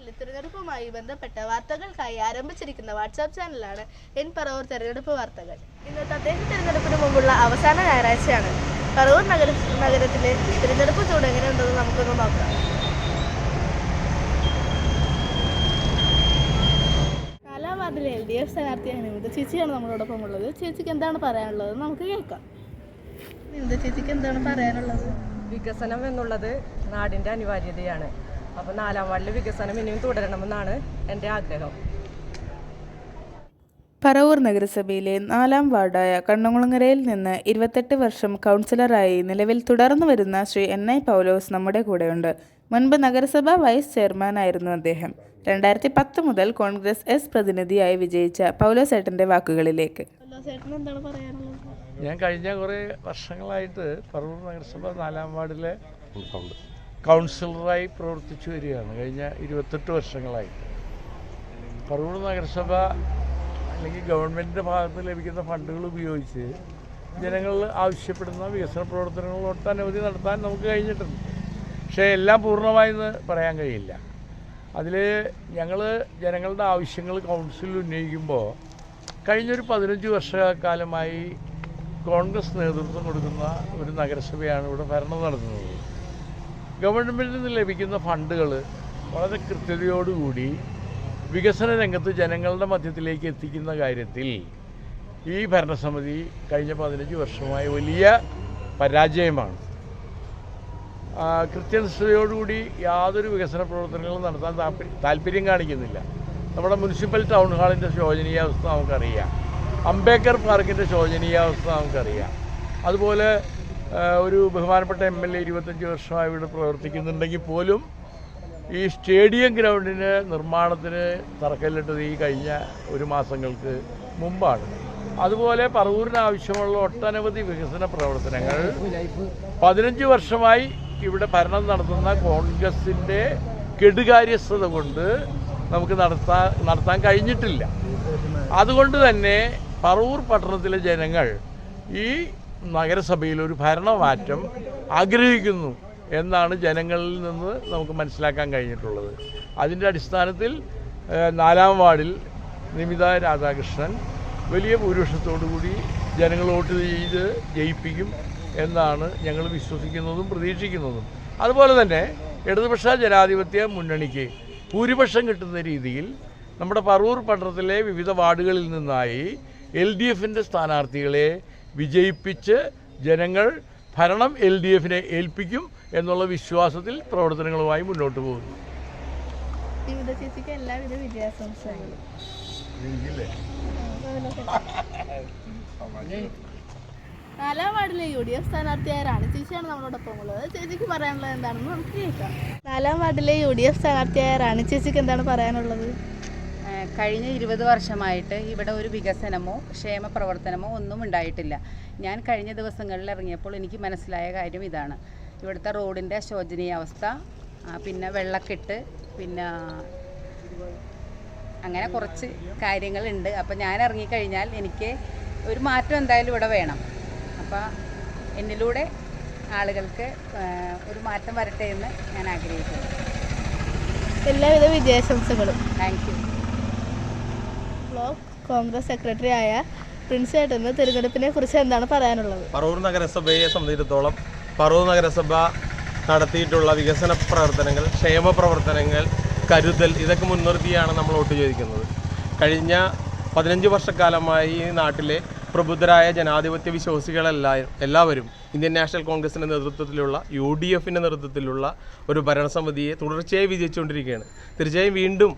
നാട്ടിലെ തിരഞ്ഞെടുപ്പുമായി ബന്ധപ്പെട്ട വാർത്തകൾക്കായി ആരംഭിച്ചിരിക്കുന്ന വാട്സാപ്പ് ചാനലാണ് എൻ പറവൂർ തെരഞ്ഞെടുപ്പ് വാർത്തകൾ. ഇന്ന് തദ്ദേശ തിരഞ്ഞെടുപ്പിന് മുമ്പുള്ള അവസാന ഞായറാഴ്ചയാണ്. പറവൂർ നഗരത്തിലെ തിരഞ്ഞെടുപ്പ് ചൂട് എങ്ങനെയുണ്ടെന്ന് നമുക്കൊന്ന് നോക്കാം. നാലാം വാർഡിലെ LDF സ്ഥാനാർത്ഥിയാണ് നിമിത ചേച്ചിയാണ് നമ്മളോടൊപ്പം ഉള്ളത്. ചേച്ചിക്ക് എന്താണ് പറയാനുള്ളത് നമുക്ക് കേൾക്കാം. നിമിത ചേച്ചിക്ക് എന്താണ് പറയാനുള്ളത്? വികസനം എന്നുള്ളത് നാടിൻ്റെ അനിവാര്യതയാണ്. അപ്പോൾ നാലാം വാർഡിലെ വികസനം ഇനിയും തുടരണമെന്നാണ് എൻ്റെ ആഗ്രഹം. പറവൂർ നഗരസഭയിലെ 4-ാം വാർഡായ കണ്ണംകുളങ്ങരയിൽ നിന്ന് 28 വർഷം കൗൺസിലറായി നിലവിൽ തുടർന്നു വരുന്ന ശ്രീ NI പൗലോസ് നമ്മുടെ കൂടെയുണ്ട്. മുൻപ് നഗരസഭാ വൈസ് ചെയർമാനായിരുന്നു അദ്ദേഹം. 2010 മുതൽ കോൺഗ്രസ് S പ്രതിനിധിയായി വിജയിച്ച പൗലോസ് ഏട്ടൻ്റെ വാക്കുകളിലേക്ക്. ഞാൻ കഴിഞ്ഞ കുറേ വർഷങ്ങളായിട്ട് പറവൂർ നഗരസഭ 4-ാം വാർഡിലെ കൗൺസിലറായി പ്രവർത്തിച്ചു വരികയാണ്. കഴിഞ്ഞ 28 വർഷങ്ങളായിട്ട് പറവൂർ നഗരസഭ അല്ലെങ്കിൽ ഗവൺമെൻറ്റിൻ്റെ ഭാഗത്ത് ലഭിക്കുന്ന ഫണ്ടുകൾ ഉപയോഗിച്ച് ജനങ്ങൾ ആവശ്യപ്പെടുന്ന വികസന പ്രവർത്തനങ്ങൾ ഒട്ടനവധി നടത്താൻ നമുക്ക് കഴിഞ്ഞിട്ടുണ്ട്. പക്ഷേ എല്ലാം പൂർണ്ണമായെന്ന് പറയാൻ കഴിയില്ല. അതിൽ ഞങ്ങൾ ജനങ്ങളുടെ ആവശ്യങ്ങൾ കൗൺസിലിൽ ഉന്നയിക്കുമ്പോൾ കഴിഞ്ഞൊരു 15 വർഷക്കാലമായി കോൺഗ്രസ് നേതൃത്വം കൊടുക്കുന്ന ഒരു നഗരസഭയാണ് ഇവിടെ ഭരണം നടത്തുന്നത്. ഗവൺമെൻറ്റിൽ നിന്ന് ലഭിക്കുന്ന ഫണ്ടുകൾ വളരെ കൃത്യതയോടുകൂടി വികസന രംഗത്ത് ജനങ്ങളുടെ മധ്യത്തിലേക്ക് എത്തിക്കുന്ന കാര്യത്തിൽ ഈ ഭരണസമിതി കഴിഞ്ഞ 15 വർഷമായി വലിയ പരാജയമാണ്. കൃത്യനിഷ്ഠതയോടുകൂടി യാതൊരു വികസന പ്രവർത്തനങ്ങളും നടത്താൻ താല്പര്യം കാണിക്കുന്നില്ല. നമ്മുടെ മുനിസിപ്പൽ ടൗൺ ഹാളിൻ്റെ ശോചനീയാവസ്ഥ നമുക്കറിയാം. അംബേദ്കർ പാർക്കിൻ്റെ ശോചനീയാവസ്ഥ നമുക്കറിയാം. അതുപോലെ ഒരു ബഹുമാനപ്പെട്ട MLA 25 വർഷമായി ഇവിടെ പ്രവർത്തിക്കുന്നുണ്ടെങ്കിൽ പോലും ഈ സ്റ്റേഡിയം ഗ്രൗണ്ടിന് നിർമ്മാണത്തിന് തറക്കല്ലിട്ടത് ഈ കഴിഞ്ഞ ഒരു മാസങ്ങൾക്ക് മുമ്പാണ്. അതുപോലെ പറവൂരിന് ആവശ്യമുള്ള ഒട്ടനവധി വികസന പ്രവർത്തനങ്ങൾ 15 വർഷമായി ഇവിടെ ഭരണം നടത്തുന്ന കോൺഗ്രസിൻ്റെ കെടുകാര്യസ്ഥത കൊണ്ട് നമുക്ക് നടത്താൻ കഴിഞ്ഞിട്ടില്ല. അതുകൊണ്ട് തന്നെ പറവൂർ പട്ടണത്തിലെ ജനങ്ങൾ ഈ നഗരസഭയിൽ ഒരു ഭരണമാറ്റം ആഗ്രഹിക്കുന്നു എന്നാണ് ജനങ്ങളിൽ നിന്ന് നമുക്ക് മനസ്സിലാക്കാൻ കഴിഞ്ഞിട്ടുള്ളത്. അതിൻ്റെ അടിസ്ഥാനത്തിൽ 4-ാം വാർഡിൽ നിമിത രാധാകൃഷ്ണൻ വലിയ ഭൂരിപക്ഷത്തോടുകൂടി ജനങ്ങൾ വോട്ട് ചെയ്ത് ജയിപ്പിക്കും എന്നാണ് ഞങ്ങൾ വിശ്വസിക്കുന്നതും പ്രതീക്ഷിക്കുന്നതും. അതുപോലെ തന്നെ ഇടതുപക്ഷ ജനാധിപത്യ മുന്നണിക്ക് ഭൂരിപക്ഷം കിട്ടുന്ന രീതിയിൽ നമ്മുടെ പറവൂർ പട്ടണത്തിലെ വിവിധ വാർഡുകളിൽ നിന്നായി LDFൻ്റെ സ്ഥാനാർത്ഥികളെ വിജയിപ്പിച്ച് ജനങ്ങൾ ഭരണം LDFനെ ഏൽപ്പിക്കും എന്നുള്ള വിശ്വാസത്തിൽ പ്രവർത്തനങ്ങളുമായി മുന്നോട്ട് പോകുന്നു. എല്ലാവിധ വിജയാശംസകളും. 4-ാം വാർഡിലെ UDF സ്ഥാനാർത്ഥിയായ റാണി ചേച്ചിയാണ് നമ്മളോടൊപ്പം ഉള്ളത്. ചേച്ചിക്ക് പറയാനുള്ളത് എന്താണെന്ന് നമുക്ക് കേൾക്കാം. 4-ാം വാർഡിലെ UDF സ്ഥാനാർത്ഥിയായ റാണി ചേച്ചിക്ക് എന്താണ് പറയാനുള്ളത്? കഴിഞ്ഞ 20 വർഷമായിട്ട് ഇവിടെ ഒരു വികസനമോ ക്ഷേമ പ്രവർത്തനമോ ഒന്നും ഉണ്ടായിട്ടില്ല. ഞാൻ കഴിഞ്ഞ ദിവസങ്ങളിൽ ഇറങ്ങിയപ്പോൾ എനിക്ക് മനസ്സിലായ കാര്യം ഇതാണ്. ഇവിടുത്തെ റോഡിൻ്റെ ശോചനീയാവസ്ഥ, പിന്നെ വെള്ളക്കെട്ട്, പിന്നെ അങ്ങനെ കുറച്ച് കാര്യങ്ങളുണ്ട്. അപ്പോൾ ഞാൻ ഇറങ്ങിക്കഴിഞ്ഞാൽ എനിക്ക് ഒരു മാറ്റം എന്തായാലും ഇവിടെ വേണം. അപ്പോൾ എന്നിലൂടെ ആളുകൾക്ക് ഒരു മാറ്റം വരട്ടെ എന്ന് ഞാൻ ആഗ്രഹിക്കുന്നു. എല്ലാവിധ വിജയാശംസകളും. Thank you. Block Congress secretary ആയ പ്രിൻസ് ഏട്ടന് തിരഞ്ഞെടുപ്പിനെ കുറിച്ച് എന്താണ് പറയാനുള്ളത്? പറവൂർ നഗരസഭയെ സംബന്ധിച്ചിടത്തോളം പറവൂർ നഗരസഭ നടത്തിയിട്ടുള്ള വികസന പ്രവർത്തനങ്ങൾ, ക്ഷേമ പ്രവർത്തനങ്ങൾ, കരുതൽ, ഇതൊക്കെ മുൻനിർത്തിയാണ് നമ്മൾ വോട്ട് ചോദിക്കുന്നത്. കഴിഞ്ഞ 15 വർഷക്കാലമായി ഈ നാട്ടിലെ പ്രബുദ്ധരായ ജനാധിപത്യ എല്ലാവരും ഇന്ത്യൻ നാഷണൽ കോൺഗ്രസിൻ്റെ നേതൃത്വത്തിലുള്ള UDFൻ്റെ നേതൃത്വത്തിലുള്ള ഒരു ഭരണസമിതിയെ തുടർച്ചയായി വിജയിച്ചുകൊണ്ടിരിക്കുകയാണ്. തീർച്ചയായും വീണ്ടും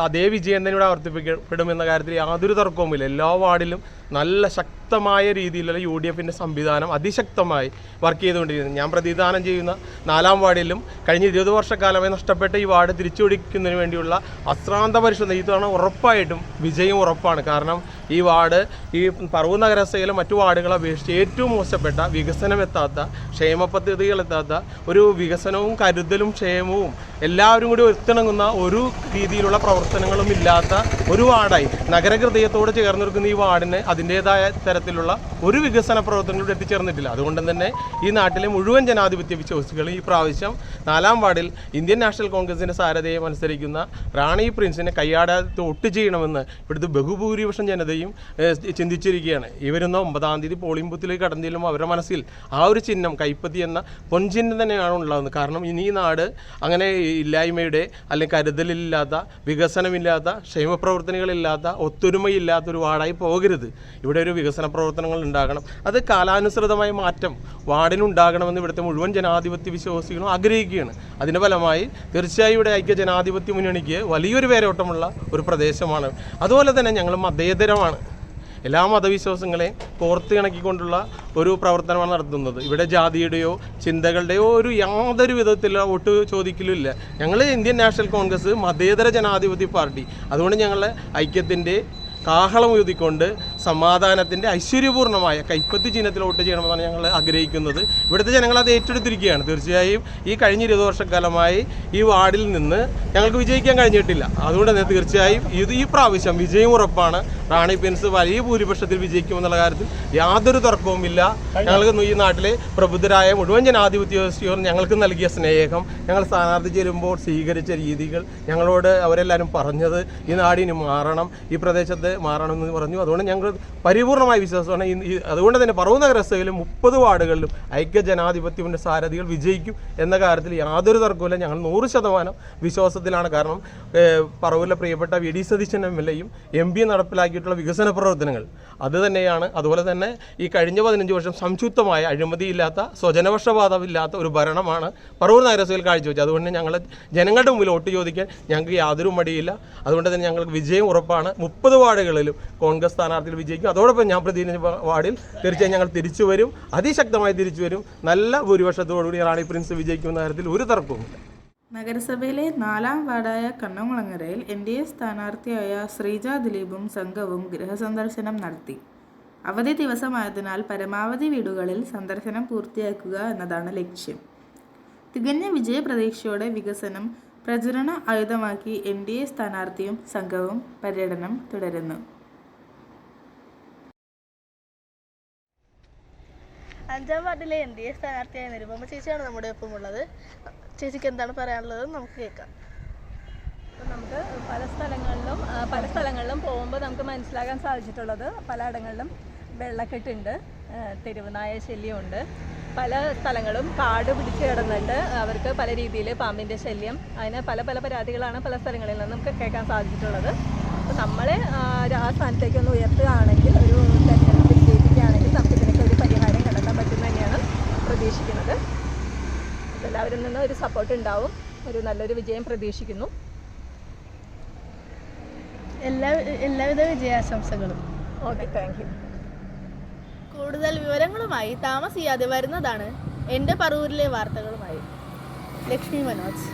അതേ വിജയം തന്നെ ഇവിടെ ആവർത്തിക്കപ്പെടുമെന്ന കാര്യത്തിൽ യാതൊരു തർക്കവുമില്ല. എല്ലാ വാർഡിലും നല്ല ശക്തമായ രീതിയിലുള്ള UDFൻ്റെ സംവിധാനം അതിശക്തമായി വർക്ക് ചെയ്തുകൊണ്ടിരിക്കുന്നു. ഞാൻ പ്രതിദാനം ചെയ്യുന്ന 4-ാം വാർഡിലും കഴിഞ്ഞ 20 വർഷക്കാലമായി നഷ്ടപ്പെട്ട ഈ വാർഡ് തിരിച്ചുപിടിക്കുന്നതിന് വേണ്ടിയുള്ള അശ്രാന്ത പരിശ്രമം ഇത്തവണ ഉറപ്പായിട്ടും വിജയം ഉറപ്പാണ്. കാരണം ഈ വാർഡ് ഈ പറവൂർ നഗരസഭയിലെ മറ്റു വാർഡുകളെ അപേക്ഷിച്ച് ഏറ്റവും മോശപ്പെട്ട, വികസനം എത്താത്ത, ക്ഷേമ പദ്ധതികൾ എത്താത്ത, ഒരു വികസനവും കരുതലും ക്ഷേമവും എല്ലാവരും കൂടി ഒത്തിണങ്ങുന്ന ഒരു രീതിയിലുള്ള പ്രവർത്തനങ്ങളും ഇല്ലാത്ത ഒരു വാർഡായി നഗരഹൃദയത്തോട് ചേർന്ന് നിൽക്കുന്ന ഈ വാർഡിനെ അതിൻ്റേതായ തരത്തിലുള്ള ഒരു വികസന പ്രവർത്തനങ്ങളും എത്തിച്ചേർന്നിട്ടില്ല. അതുകൊണ്ട് തന്നെ ഈ നാട്ടിലെ മുഴുവൻ ജനാധിപത്യ വിശ്വാസികളും ഈ പ്രാവശ്യം 4-ാം വാർഡിൽ ഇന്ത്യൻ നാഷണൽ കോൺഗ്രസിൻ്റെ സാരഥയെ മത്സരിക്കുന്ന റാണി പ്രിൻസിനെ കയ്യാടാതെ വോട്ട് ചെയ്യണമെന്ന് ഇവിടുത്തെ ബഹുഭൂരിപക്ഷം ജനതയും ചിന്തിച്ചിരിക്കുകയാണ്. ഈ വരുന്ന 9-ാം തീയതി പോളിംഗ് ബൂത്തിലേക്ക് കടന്നു ചെല്ലുമ്പോൾ അവരുടെ മനസ്സിൽ ആ ഒരു ചിഹ്നം കൈപ്പത്തി എന്ന പൊൻചിഹ്നം തന്നെയാണ് ഉള്ളത്. കാരണം ഇനി ഈ നാട് അങ്ങനെ ഇല്ലായ്മയുടെ അല്ലെങ്കിൽ കരുതലില്ലാത്ത, വികസനമില്ലാത്ത, ക്ഷേമപ്രവർത്തനങ്ങളില്ലാത്ത, ഒത്തൊരുമയില്ലാത്തൊരു വാർഡായി പോകരുത്. ഇവിടെ ഒരു വികസന പ്രവർത്തനങ്ങൾ ഉണ്ടാകണം. അത് കാലാനുസൃതമായ മാറ്റം വാർഡിനുണ്ടാകണമെന്ന് ഇവിടുത്തെ മുഴുവൻ ജനാധിപത്യ വിശ്വാസികളും ആഗ്രഹിക്കുകയാണ്. അതിൻ്റെ ഫലമായി തീർച്ചയായും ഇവിടെ ഐക്യ ജനാധിപത്യ മുന്നണിക്ക് വലിയൊരു പേരോട്ടമുള്ള ഒരു പ്രദേശമാണ്. അതുപോലെ തന്നെ ഞങ്ങൾ മതേതരമാണ്. എല്ലാ മതവിശ്വാസങ്ങളെയും കോർത്ത് ഇണക്കിക്കൊണ്ടുള്ള ഒരു പ്രവർത്തനമാണ് നടത്തുന്നത്. ഇവിടെ ജാതിയുടെയോ ചിന്തകളുടെയോ യാതൊരു വിധത്തിലുള്ള വോട്ട് ചോദിക്കലുമില്ല. ഞങ്ങൾ ഇന്ത്യൻ നാഷണൽ കോൺഗ്രസ് മതേതര ജനാധിപത്യ പാർട്ടി. അതുകൊണ്ട് ഞങ്ങൾ ഐക്യത്തിൻ്റെ കാഹളം ഉയർത്തിക്കൊണ്ട് സമാധാനത്തിൻ്റെ ഐശ്വര്യപൂർണ്ണമായ കൈപ്പത്തി ചിഹ്നത്തിൽ വോട്ട് ചെയ്യണമെന്നാണ് ഞങ്ങൾ ആഗ്രഹിക്കുന്നത്. ഇവിടുത്തെ ജനങ്ങൾ അത് ഏറ്റെടുത്തിരിക്കുകയാണ്. തീർച്ചയായും ഈ കഴിഞ്ഞ 20 വർഷക്കാലമായി ഈ വാർഡിൽ നിന്ന് ഞങ്ങൾക്ക് വിജയിക്കാൻ കഴിഞ്ഞിട്ടില്ല. അതുകൊണ്ട് തന്നെ തീർച്ചയായും ഈ പ്രാവശ്യം വിജയം ഉറപ്പാണ്. റാണി പ്രിൻസ് വലിയ ഭൂരിപക്ഷത്തിൽ വിജയിക്കുമെന്നുള്ള കാര്യത്തിൽ യാതൊരു തർക്കവുമില്ല. ഞങ്ങൾക്ക് ഈ നാട്ടിലെ പ്രബുദ്ധരായ മുഴുവൻ ജനാധിപത്യവും ഞങ്ങൾക്ക് നൽകിയ സ്നേഹം, ഞങ്ങൾ സ്ഥാനാർത്ഥി ചേരുമ്പോൾ സ്വീകരിച്ച രീതികൾ, ഞങ്ങളോട് അവരെല്ലാവരും പറഞ്ഞത് ഈ നാടിന് മാറണം, ഈ പ്രദേശത്ത് മാറണമെന്ന് പറഞ്ഞു. അതുകൊണ്ട് ഞങ്ങൾ പരിപൂർണമായ വിശ്വാസമാണ്. അതുകൊണ്ട് തന്നെ പറവൂർ നഗരസഭയിലും 30 വാർഡുകളിലും ഐക്യ ജനാധിപത്യത്തിൻ്റെ സാരഥികൾ വിജയിക്കും എന്ന കാര്യത്തിൽ യാതൊരു തർക്കവുമില്ല. ഞങ്ങൾ 100% വിശ്വാസത്തിലാണ്. കാരണം പറവൂരിലെ പ്രിയപ്പെട്ട വി ഡി സതീശൻ MLA യും MP നടപ്പിലാക്കിയിട്ടുള്ള വികസന പ്രവർത്തനങ്ങൾ അത് തന്നെയാണ്. അതുപോലെ തന്നെ ഈ കഴിഞ്ഞ 15 വർഷം സംശുദ്ധമായ അഴിമതിയില്ലാത്ത, സ്വജനപക്ഷപാതമില്ലാത്ത ഒരു ഭരണമാണ് പറവൂർ നഗരസഭയിൽ കാഴ്ചവെച്ചത്. അതുകൊണ്ട് ഞങ്ങൾ ജനങ്ങളുടെ മുമ്പിൽ വോട്ട് ചോദിക്കാൻ ഞങ്ങൾക്ക് യാതൊരു മടിയില്ല. അതുകൊണ്ട് തന്നെ ഞങ്ങൾക്ക് വിജയം ഉറപ്പാണ്. 30 വാർഡുകളിലും കോൺഗ്രസ് സ്ഥാനാർത്ഥികൾ വിജയിക്കും. അതോടൊപ്പം ഞാൻ പ്രതിനിധി വാർഡിൽ തീർച്ചയായും ഞങ്ങൾ തിരിച്ചു വരും, അതിശക്തമായി തിരിച്ചു വരും. നല്ല ഭൂരിപക്ഷത്തോടുകൂടി റാണി പ്രിൻസ് വിജയിക്കുമെന്ന കാര്യത്തിൽ ഒരു തർക്കവുമില്ല. നഗരസഭയിലെ 4-ാം വാർഡായ കണ്ണംകുളങ്ങരയിൽ NDA സ്ഥാനാർത്ഥിയായ ശ്രീജ ദിലീപും സംഘവും ഗൃഹസന്ദർശനം നടത്തി. അവധി ദിവസമായതിനാൽ പരമാവധി വീടുകളിൽ സന്ദർശനം പൂർത്തിയാക്കുക എന്നതാണ് ലക്ഷ്യം. തികഞ്ഞ വിജയപ്രതീക്ഷയോടെ വികസനം പ്രചരണ ആയുധമാക്കി NDA സ്ഥാനാർത്ഥിയും സംഘവും പര്യടനം തുടരുന്നു. 5-ാം വാർഡിലെ NDA സ്ഥാനാർത്ഥിയായ നിരുപമ ചേച്ചിയാണ് നമ്മുടെ ഒപ്പം ഉള്ളത്. ചേച്ചിക്ക് എന്താണ് പറയാനുള്ളത് നമുക്ക് കേൾക്കാം. നമുക്ക് പല സ്ഥലങ്ങളിലും പോകുമ്പോൾ നമുക്ക് മനസ്സിലാക്കാൻ സാധിച്ചിട്ടുള്ളത് പലയിടങ്ങളിലും വെള്ളക്കെട്ടുണ്ട്, തെരുവുനായ ശല്യമുണ്ട്. പല സ്ഥലങ്ങളും കാട് പിടിച്ച് കിടന്നിട്ട് അവർക്ക് പല രീതിയിൽ പാമ്പിൻ്റെ ശല്യം, അതിന് പല പരാതികളാണ് പല സ്ഥലങ്ങളിൽ നിന്ന് നമുക്ക് കേൾക്കാൻ സാധിച്ചിട്ടുള്ളത്. അപ്പോൾ നമ്മളെ ആ സ്ഥാനത്തേക്കൊന്ന് ഉയർത്തുകയാണെങ്കിൽ, ഒരു തെരഞ്ഞെടുപ്പിൽ ജയിപ്പിക്കുകയാണെങ്കിൽ നമുക്ക് ഇതിനൊക്കെ ഒരു പരിഹാരം കണ്ടെത്താൻ പറ്റും തന്നെയാണ് പ്രതീക്ഷിക്കുന്നത്. എല്ലാവരിൽ നിന്നും ഒരു സപ്പോർട്ട് ഉണ്ടാവും. ഒരു നല്ലൊരു വിജയം പ്രതീക്ഷിക്കുന്നു. എല്ലാവിധ വിജയാശംസകളും. Okay, thank you. കൂടുതൽ വിവരങ്ങളുമായി താമസിയാതെ വരുന്നതാണ് എൻ്റെ പറവൂരിലെ വാർത്തകളുമായി ലക്ഷ്മി മനോജ്.